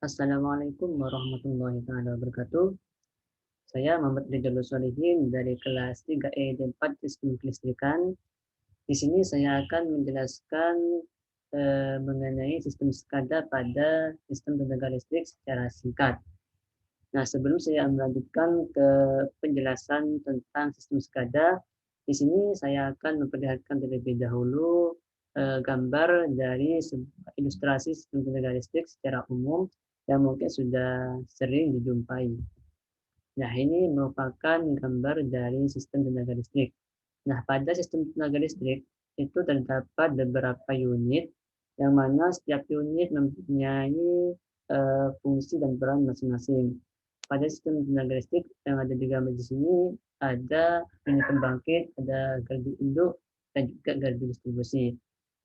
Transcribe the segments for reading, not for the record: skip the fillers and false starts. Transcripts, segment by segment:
Assalamualaikum warahmatullahi wabarakatuh. Saya Muhammad Ridwanul Sholihin dari kelas 3E dan 4 Sistem Kelistrikan. Di sini saya akan menjelaskan mengenai sistem SCADA pada sistem tenaga listrik secara singkat. Nah, sebelum saya melanjutkan ke penjelasan tentang sistem SCADA, di sini saya akan memperlihatkan terlebih dahulu gambar dari ilustrasi sistem tenaga listrik secara umum yang mungkin sudah sering dijumpai. Nah, ini merupakan gambar dari sistem tenaga listrik. Nah, pada sistem tenaga listrik itu terdapat beberapa unit yang mana setiap unit mempunyai fungsi dan peran masing-masing. Pada sistem tenaga listrik yang ada di gambar di sini ada unit pembangkit, ada gardu induk, dan juga gardu distribusi.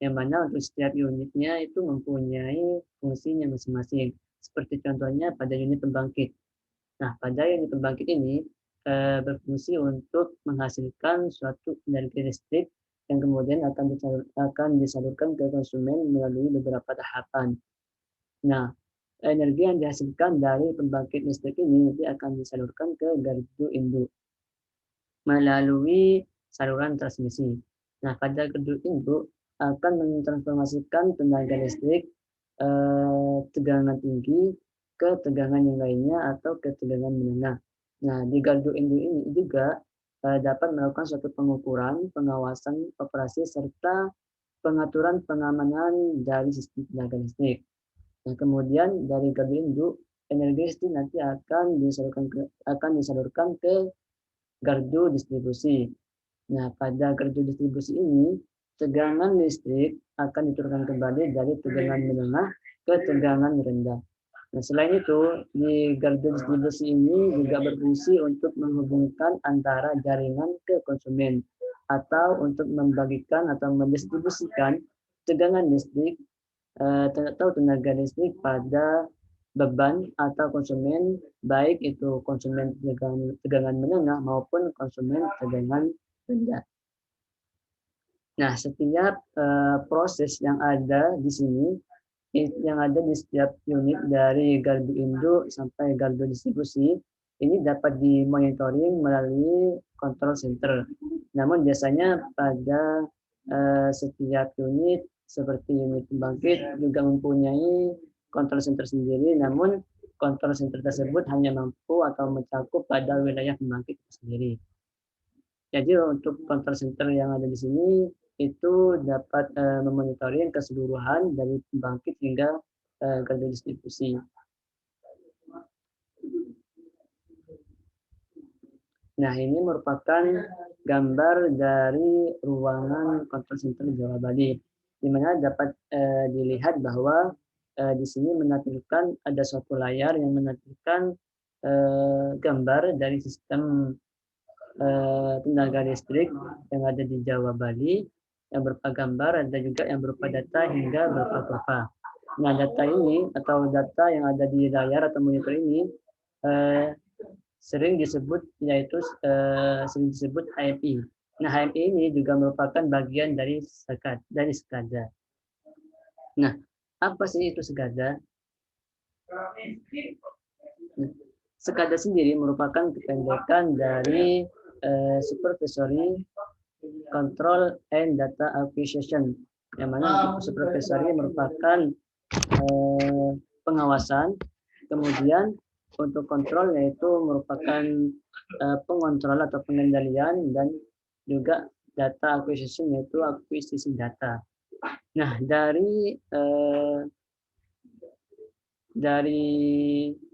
Yang mana untuk setiap unitnya itu mempunyai fungsinya masing-masing. Seperti contohnya pada unit pembangkit. Nah, pada unit pembangkit ini berfungsi untuk menghasilkan suatu energi listrik yang kemudian akan disalurkan ke konsumen melalui beberapa tahapan. Nah, energi yang dihasilkan dari pembangkit listrik ini nanti akan disalurkan ke gardu induk melalui saluran transmisi. Nah, pada gardu induk akan mentransformasikan tenaga listrik tegangan tinggi ke tegangan yang lainnya atau ke tegangan menengah. Nah, di gardu induk ini juga dapat melakukan suatu pengukuran, pengawasan operasi serta pengaturan pengamanan dari sistem tenaga listrik. Nah, kemudian dari gardu induk, energi listrik nanti akan disalurkan ke gardu distribusi. Nah, pada gardu distribusi ini, tegangan listrik akan diturunkan kembali dari tegangan menengah ke tegangan rendah. Nah, selain itu, di gardu distribusi ini juga berfungsi untuk menghubungkan antara jaringan ke konsumen atau untuk membagikan atau mendistribusikan tegangan listrik atau tenaga listrik pada beban atau konsumen, baik itu konsumen tegangan menengah maupun konsumen tegangan rendah. Nah, setiap proses yang ada di sini, yang ada di setiap unit dari gardu induk sampai gardu distribusi, ini dapat dimonitoring melalui control center. Namun biasanya pada setiap unit seperti unit pembangkit juga mempunyai control center sendiri, namun control center tersebut hanya mampu atau mencakup pada wilayah pembangkit sendiri. Jadi untuk control center yang ada di sini itu dapat memonitoring keseluruhan dari pembangkit hingga gardu distribusi. Nah, ini merupakan gambar dari ruangan control center Jawa Bali, di mana dapat dilihat bahwa di sini menampilkan ada suatu layar yang menampilkan gambar dari sistem tenaga listrik yang ada di Jawa Bali yang berupa gambar, ada juga yang berupa data hingga berupa kurva. Nah, data ini atau data yang ada di layar atau monitor ini sering disebut HMI. Nah, HMI ini juga merupakan bagian dari SCADA. Nah, apa sih itu SCADA? SCADA sendiri merupakan kependekan dari Supervisory Control and Data Acquisition, yang mana untuk supervisory merupakan pengawasan, kemudian untuk kontrol yaitu merupakan pengontrol atau pengendalian, dan juga data acquisition yaitu akuisisi data. Nah, dari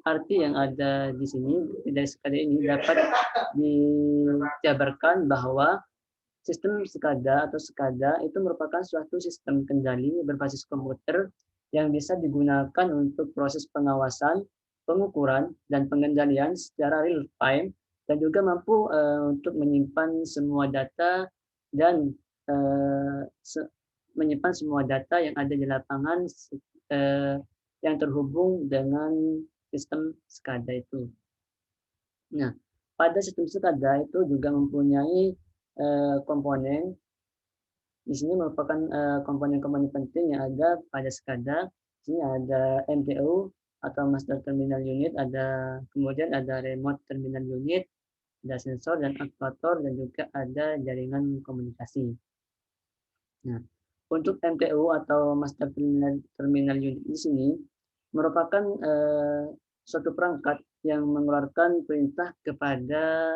arti yang ada di sini dari SCADA ini dapat dijabarkan bahwa sistem SCADA itu merupakan suatu sistem kendali berbasis komputer yang bisa digunakan untuk proses pengawasan, pengukuran, dan pengendalian secara real time, dan juga mampu untuk menyimpan semua data dan menyimpan semua data yang ada di lapangan yang terhubung dengan sistem SCADA itu. Nah, pada sistem SCADA itu juga mempunyai komponen. Di sini merupakan komponen-komponen penting yang ada pada SCADA. Di sini ada MTU, atau master terminal unit, kemudian ada remote terminal unit, ada sensor dan aktuator, dan juga ada jaringan komunikasi. Nah, untuk MTU atau master terminal unit di sini merupakan suatu perangkat yang mengeluarkan perintah kepada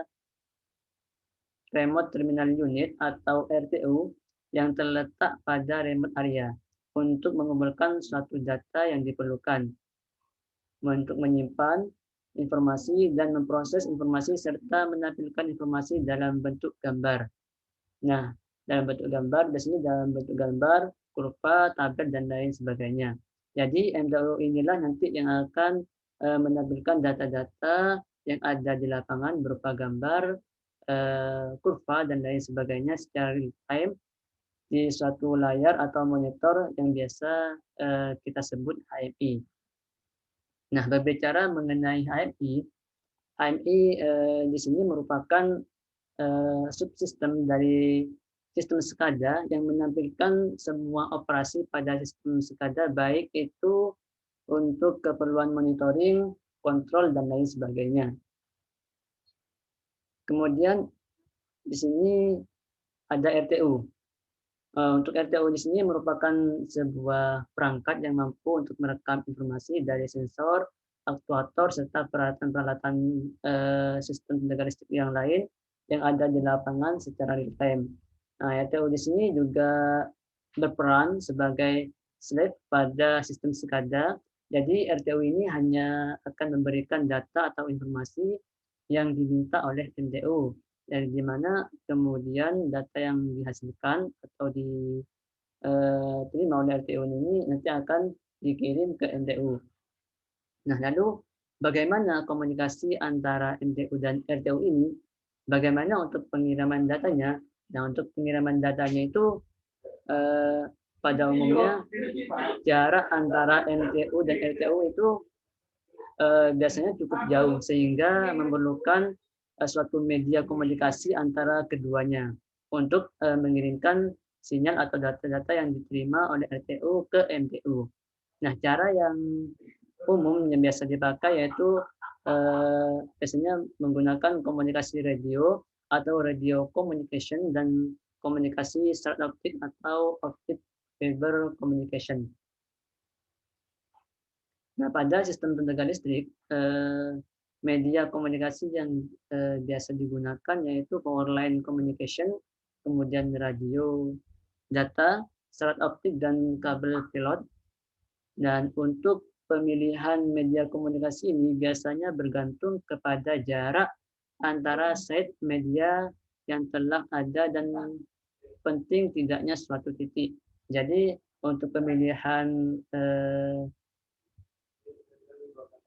remote terminal unit atau RTU yang terletak pada remote area untuk mengumpulkan suatu data yang diperlukan untuk menyimpan informasi dan memproses informasi serta menampilkan informasi dalam bentuk gambar. Nah, dalam bentuk gambar, biasanya dalam bentuk gambar, kurva, tabel, dan lain sebagainya. Jadi, MDO inilah nanti yang akan menampilkan data-data yang ada di lapangan berupa gambar, kurva, dan lain sebagainya secara real time di suatu layar atau monitor yang biasa kita sebut HMI. Nah, berbicara mengenai HMI, HMI di sini merupakan subsistem dari sistem SCADA yang menampilkan semua operasi pada sistem SCADA, baik itu untuk keperluan monitoring, kontrol, dan lain sebagainya. Kemudian di sini ada RTU. Untuk RTU di sini merupakan sebuah perangkat yang mampu untuk merekam informasi dari sensor, aktuator, serta peralatan-peralatan sistem tenaga listrik yang lain yang ada di lapangan secara real time. Nah, RTU di sini juga berperan sebagai slave pada sistem SCADA. Jadi RTU ini hanya akan memberikan data atau informasi yang diminta oleh MTU, dari di mana kemudian data yang dihasilkan atau diterima oleh RTU ini nanti akan dikirim ke MTU. Nah, lalu bagaimana komunikasi antara MTU dan RTU ini? Bagaimana untuk pengiriman datanya? Nah, untuk pengiriman datanya itu pada umumnya jarak antara MTU dan RTU itu biasanya cukup jauh sehingga memerlukan suatu media komunikasi antara keduanya untuk mengirimkan sinyal atau data-data yang diterima oleh RTU ke MTU. Nah, cara yang umum yang biasa dipakai yaitu biasanya menggunakan komunikasi radio atau radio communication dan komunikasi short optic atau optic fiber communication. Nah, pada sistem tenaga listrik, media komunikasi yang biasa digunakan yaitu power line communication, kemudian radio data, serat optik, dan kabel pilot. Dan untuk pemilihan media komunikasi ini biasanya bergantung kepada jarak antara site media yang telah ada dan penting tidaknya suatu titik. Jadi untuk pemilihan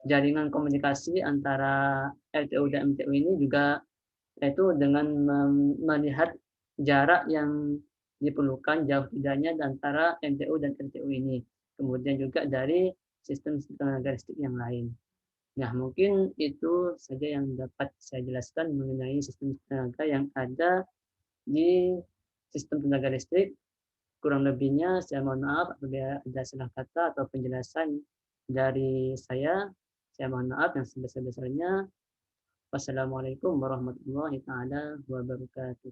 jaringan komunikasi antara LTU dan MTU ini juga yaitu dengan melihat jarak yang diperlukan jauh tidaknya antara MTU dan LTU ini. Kemudian juga dari sistem tenaga listrik yang lain. Nah, mungkin itu saja yang dapat saya jelaskan mengenai sistem tenaga yang ada di sistem tenaga listrik. Kurang lebihnya saya mohon maaf apabila ada salah kata atau penjelasan dari saya. Saya mohon maaf yang sebesar-besarnya. Wassalamualaikum warahmatullahi taala wabarakatuh.